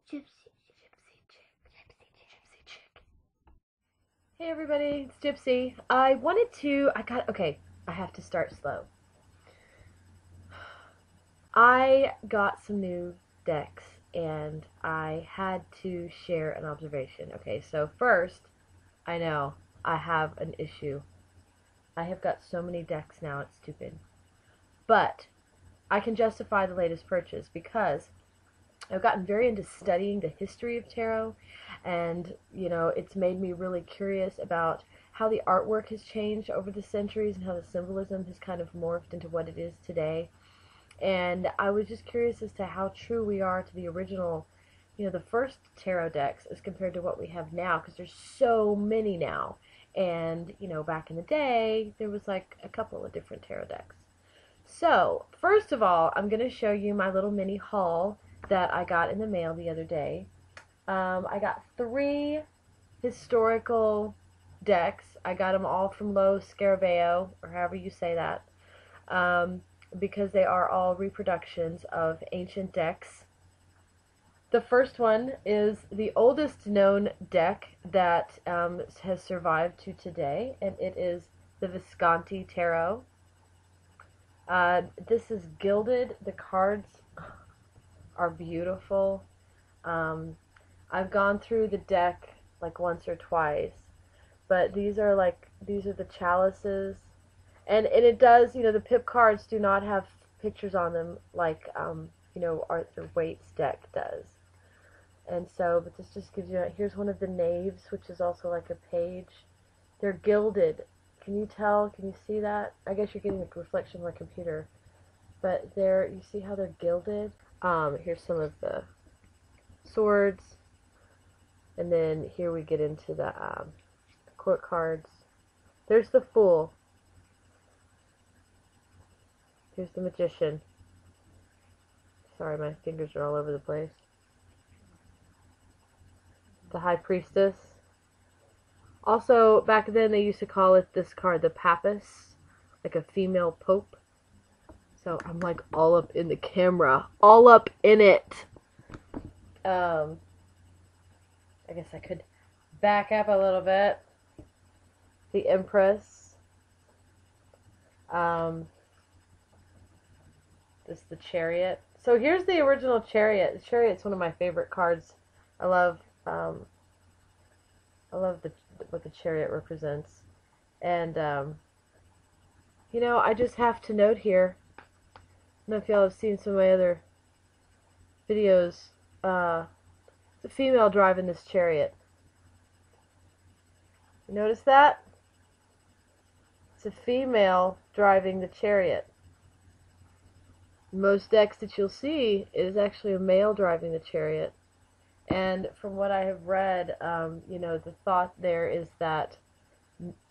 Gypsy chick. Hey everybody, it's Gypsy. Okay, I have to start slow. I got some new decks and I had to share an observation. Okay, so first, I know I have an issue. I have got so many decks now, it's stupid. But I can justify the latest purchase because I've gotten very into studying the history of tarot, and it's made me really curious about how the artwork has changed over the centuries and how the symbolism has kind of morphed into what it is today. And I was just curious as to how true we are to the original, the first tarot decks as compared to what we have now, because there's so many now. And, back in the day, there was like a couple of different tarot decks. So, first of all, I'm going to show you my little mini haul that I got in the mail the other day. I got 3 historical decks. I got them all from Lo Scarabeo, or however you say that, because they are all reproductions of ancient decks. The first one is the oldest known deck that has survived to today, and it is the Visconti Tarot. This is gilded. The cards are beautiful. I've gone through the deck like once or twice, but these are the chalices, and it does, the pip cards do not have pictures on them like Arthur Waite's deck does. And so, but this just gives you, here's one of the knaves, which is also like a page. They're gilded. Can you tell? Can you see that? I guess you're getting a reflection of my computer. But you see how they're gilded? Here's some of the swords. And then here we get into the court cards. There's the Fool. Here's the Magician. Sorry, my fingers are all over the place. The High Priestess. Also, back then they used to call this card the Papist, like a female pope. So I'm like all up in the camera, all up in it. I guess I could back up a little bit. The Empress. This is the Chariot. So here's the original Chariot. The Chariot's one of my favorite cards. I love what the Chariot represents. And I just have to note here, I don't know if y'all have seen some of my other videos, it's a female driving this chariot. You notice that? It's a female driving the chariot. Most decks that you'll see, it is actually a male driving the chariot. And from what I have read, the thought there is that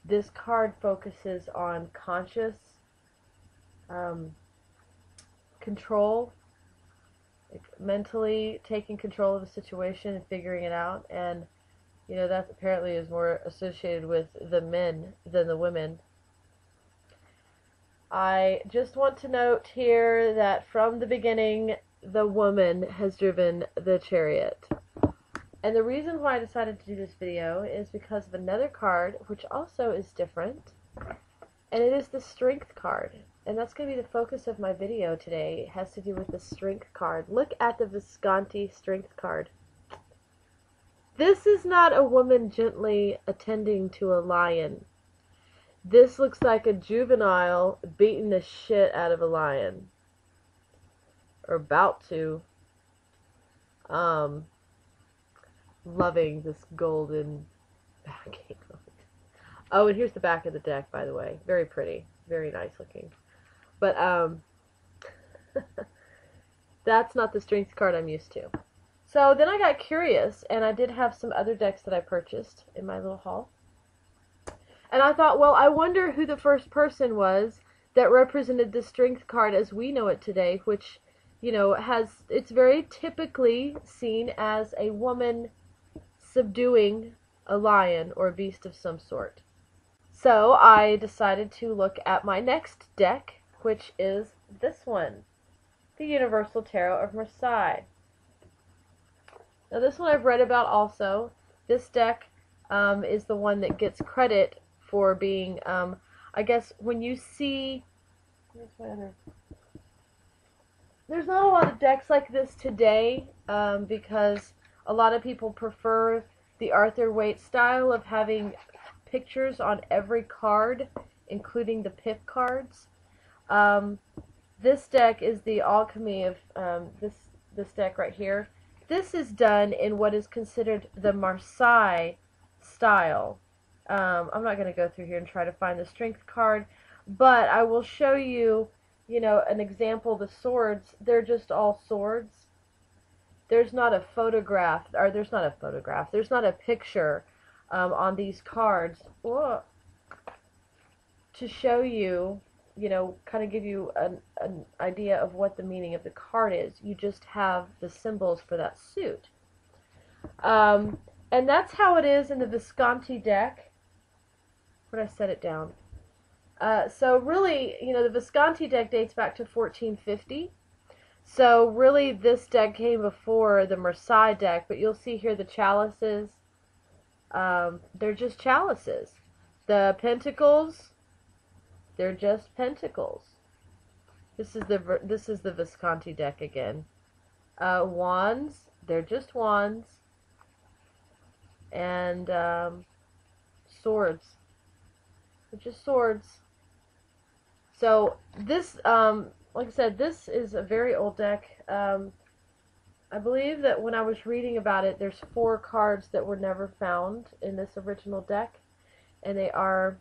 this card focuses on conscious control, like mentally taking control of a situation and figuring it out. And, that apparently is more associated with the men than the women. I just want to note here that from the beginning, the woman has driven the chariot. And the reason why I decided to do this video is because of another card, which also is different, and it is the Strength card. And that's going to be the focus of my video today. It has to do with the Strength card. Look at the Visconti Strength card. This is not a woman gently attending to a lion. This looks like a juvenile beating the shit out of a lion. Or about to. Loving this golden backing. Oh, and here's the back of the deck, by the way. Very pretty. Very nice looking. But, that's not the Strength card I'm used to. So then I got curious, and I did have some other decks that I purchased in my little haul. And I thought, well, I wonder who the first person was that represented the Strength card as we know it today, which, it's very typically seen as a woman subduing a lion or a beast of some sort. So I decided to look at my next deck, which is this one, the Universal Tarot of Marseille. Now this one I've read about also. This deck is the one that gets credit for being, I guess when you see, where's my other? There's not a lot of decks like this today because a lot of people prefer the Arthur Waite style of having pictures on every card, including the pip cards. This deck is the alchemy of this deck right here. This is done in what is considered the Marseille style. I'm not going to go through here and try to find the strength card, but I will show you, you know, an example. The swords, they're just all swords. There's not a photograph, or there's not a picture on these cards to show you, you know, kind of give you an idea of what the meaning of the card is. You just have the symbols for that suit. And that's how it is in the Visconti deck. Where did I set it down? So really, you know, the Visconti deck dates back to 1450. So really this deck came before the Marseille deck, but you'll see here the chalices. They're just chalices. The pentacles, they're just pentacles. This is the Visconti deck again. Wands, they're just wands. And swords, they're just swords. So this, like I said, this is a very old deck. I believe that when I was reading about it, there's 4 cards that were never found in this original deck, and they are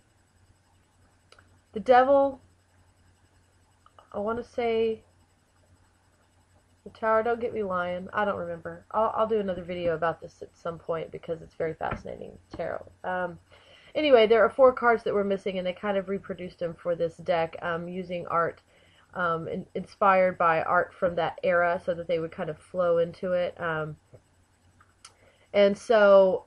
the Devil, I want to say the Tower, don't get me lying, I don't remember. I'll do another video about this at some point because it's very fascinating, tarot. Anyway, there are 4 cards that were missing, and they kind of reproduced them for this deck using art inspired by art from that era so that they would kind of flow into it. And so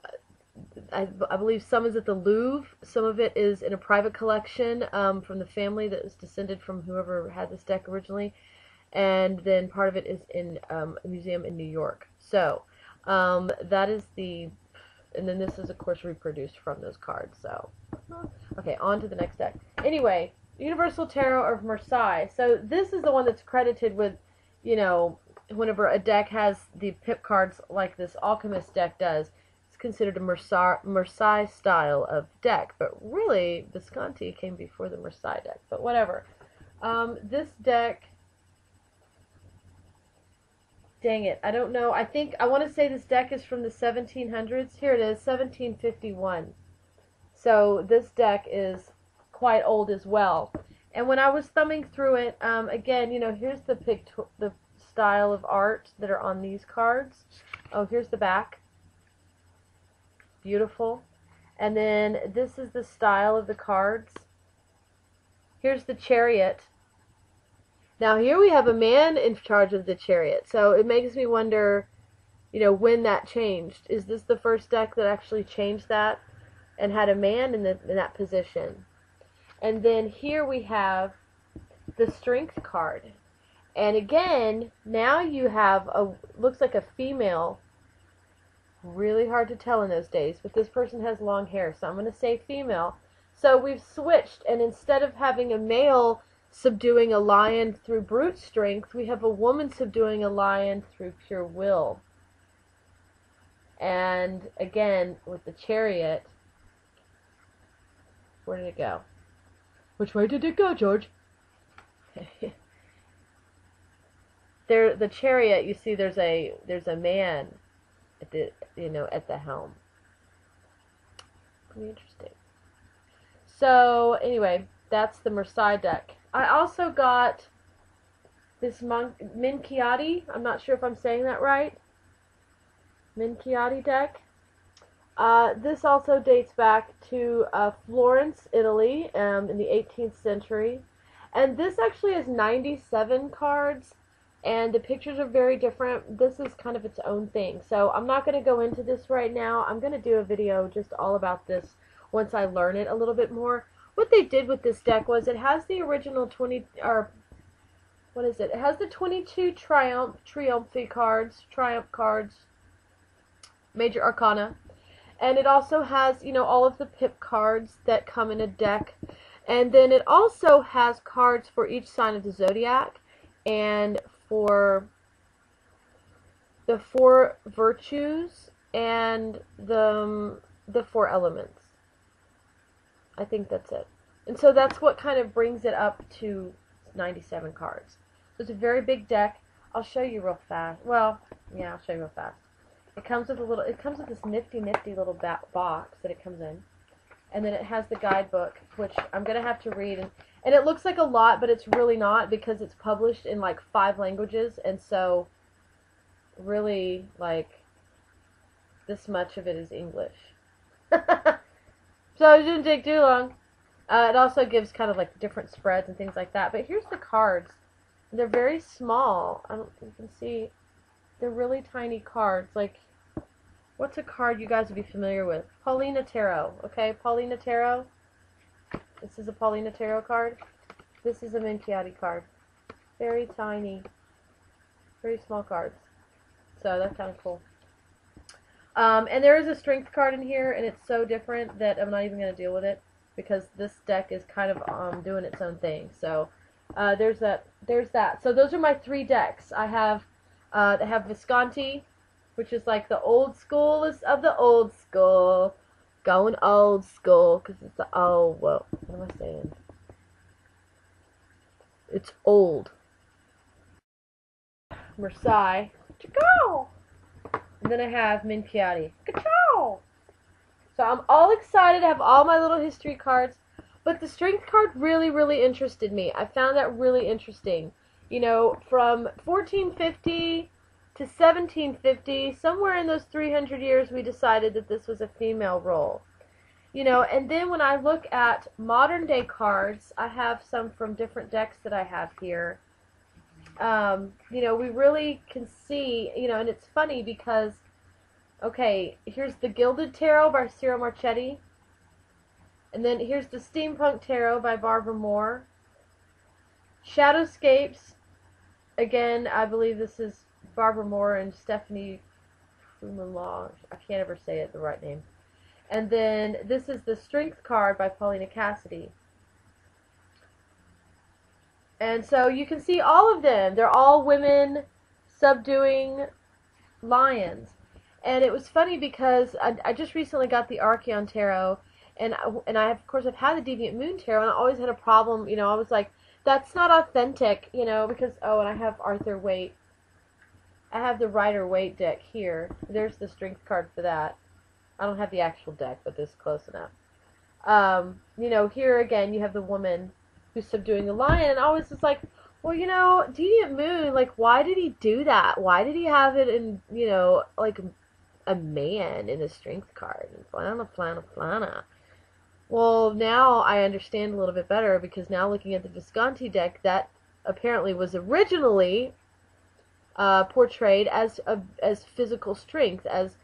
I believe some is at the Louvre, some of it is in a private collection from the family that was descended from whoever had this deck originally, and then part of it is in a museum in New York. So that is the, and then this is of course reproduced from those cards. So okay, on to the next deck. Anyway, Universal Tarot of Marseille. So this is the one that's credited with, you know, whenever a deck has the pip cards like this Alchemist deck does, it's considered a Marseille style of deck. But really, Visconti came before the Marseille deck. But whatever. This deck, dang it, I don't know. I want to say this deck is from the 1700s. Here it is, 1751. So this deck is quite old as well. And when I was thumbing through it, again, you know, here's the style of art that are on these cards. Oh, here's the back. Beautiful. And then this is the style of the cards. Here's the Chariot. Now here we have a man in charge of the Chariot. So it makes me wonder, you know, when that changed. Is this the first deck that actually changed that and had a man in that position? And then here we have the Strength card. And again, now you have looks like a female. Really hard to tell in those days, but this person has long hair, so I'm going to say female. So we've switched, and instead of having a male subduing a lion through brute strength, we have a woman subduing a lion through pure will. And again, with the Chariot, where did it go? Which way did it go, George? There, the Chariot. You see, there's a man at the at the helm. Pretty interesting. So anyway, that's the Marseille deck. I also got this Minchiati. I'm not sure if I'm saying that right. Minchiati deck. This also dates back to Florence, Italy, in the 18th century. And this actually has 97 cards, and the pictures are very different. This is kind of its own thing. So I'm not going to go into this right now. I'm going to do a video just all about this once I learn it a little bit more. What they did with this deck was it has the original 20, or what is it? It has the 22 Triumph cards, Major Arcana. And it also has, you know, all of the pip cards that come in a deck. And then it also has cards for each sign of the zodiac and for the 4 virtues and the 4 elements. I think that's it. And so that's what kind of brings it up to 97 cards. So it's a very big deck. I'll show you real fast. Well, yeah, I'll show you real fast. It comes with this nifty little box that it comes in. And then it has the guidebook, which I'm going to have to read. And it looks like a lot, but it's really not, because it's published in like 5 languages. And so, really, like, this much of it is English. So it didn't take too long. It also gives kind of like different spreads and things like that. But here's the cards. They're very small. I don't think you can see. They're really tiny cards. Like, what's a card you guys would be familiar with? Paulina Tarot. Okay, Paulina Tarot. This is a Paulina Tarot card. This is a Minchiati card. Very tiny. Very small cards. So that's kind of cool. And there is a strength card in here, and it's so different that I'm not even going to deal with it, because this deck is kind of doing its own thing. So there's that. So those are my 3 decks. I have Visconti, which is like the old school of the old school, going old school, because it's what am I saying? It's old. Versailles. Go. And then I have Minchiati. Ka-chow! So I'm all excited. I have all my little history cards. But the strength card really, really interested me. I found that really interesting. You know, from 1450 to 1750, somewhere in those 300 years, we decided that this was a female role. You know, and then when I look at modern day cards, I have some from different decks that I have here. You know, we really can see, you know, and it's funny because, okay, here's the Gilded Tarot by Ciro Marchetti, and then here's the Steampunk Tarot by Barbara Moore. Shadowscapes, again, I believe this is Barbara Moore and Stephanie Fumelange. I can't ever say it the right name. And then this is the Strength card by Paulina Cassidy. And so you can see all of them. They're all women subduing lions. And it was funny because I just recently got the Archeon Tarot, and I of course I've had the Deviant Moon Tarot, and I always had a problem. You know, I was like, that's not authentic. You know, because and I have Arthur Waite. I have the Rider Waite deck here. There's the strength card for that. I don't have the actual deck, but this is close enough. You know, here again you have the woman who's subduing the lion, and I was just like, well, you know, Deviant Moon, like, why did he do that? Why did he have it in, you know, like a man in a strength card? And flana. Well, now I understand a little bit better, because now looking at the Visconti deck, that apparently was originally portrayed as physical strength, as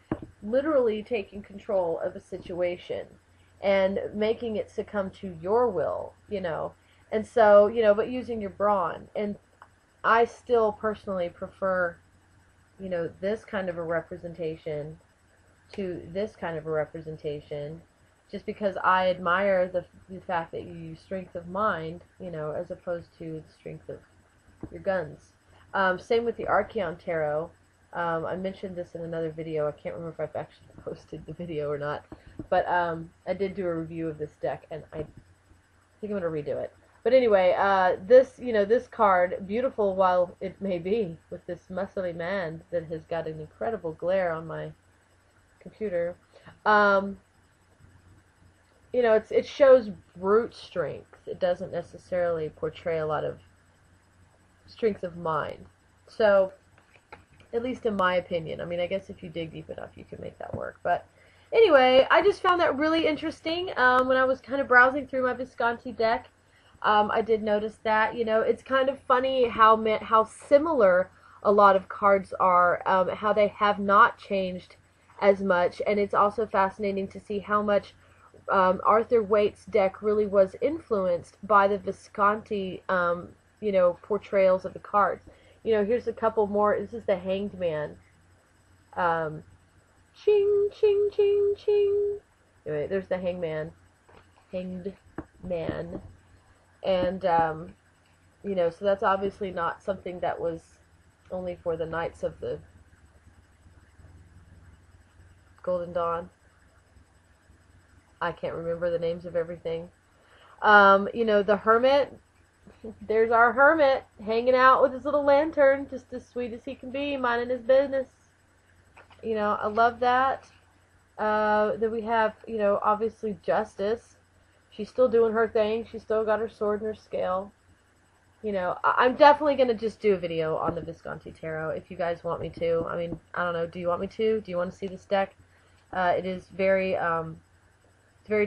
literally taking control of a situation and making it succumb to your will, you know. And so, you know, but using your brawn. And I still personally prefer, you know, this kind of a representation to this kind of a representation, just because I admire the fact that you use strength of mind, you know, as opposed to the strength of your guns. Same with the Archeon Tarot. I mentioned this in another video. I can't remember if I've actually posted the video or not. But I did do a review of this deck, and I think I'm going to redo it. But anyway, this card, beautiful while it may be, with this muscly man that has got an incredible glare on my computer, you know, it shows brute strength. It doesn't necessarily portray a lot of strength of mind. So, at least in my opinion. I mean, I guess if you dig deep enough, you can make that work. But anyway, I just found that really interesting when I was kind of browsing through my Visconti deck. I did notice that, you know, it's kind of funny how similar a lot of cards are, how they have not changed as much, and it's also fascinating to see how much Arthur Waite's deck really was influenced by the Visconti, you know, portrayals of the cards. You know, here's a couple more. This is the Hanged Man. Ching, ching, ching, ching. Anyway, there's the hanged man. And, you know, so that's obviously not something that was only for the Knights of the Golden Dawn. I can't remember the names of everything. You know, the hermit, there's our hermit hanging out with his little lantern, just as sweet as he can be, minding his business. You know, I love that. Then we have, you know, obviously Justice. She's still doing her thing. She's still got her sword and her scale. You know, I'm definitely going to just do a video on the Visconti Tarot if you guys want me to. I mean, I don't know. Do you want me to? Do you want to see this deck? It is very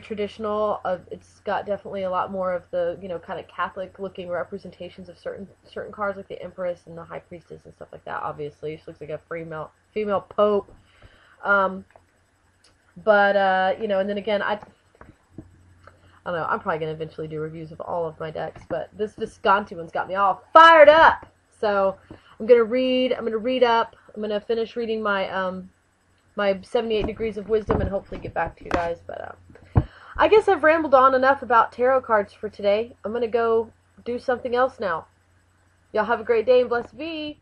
traditional. It's got definitely a lot more of the, you know, kind of Catholic-looking representations of certain cards, like the Empress and the High Priestess and stuff like that. Obviously, she looks like a female pope. But you know, and then again, I don't know. I'm probably gonna eventually do reviews of all of my decks, but this Visconti one's got me all fired up. So I'm gonna read up. I'm gonna finish reading my my 78 Degrees of Wisdom and hopefully get back to you guys. But I guess I've rambled on enough about tarot cards for today. I'm gonna go do something else now. Y'all have a great day and blessed be.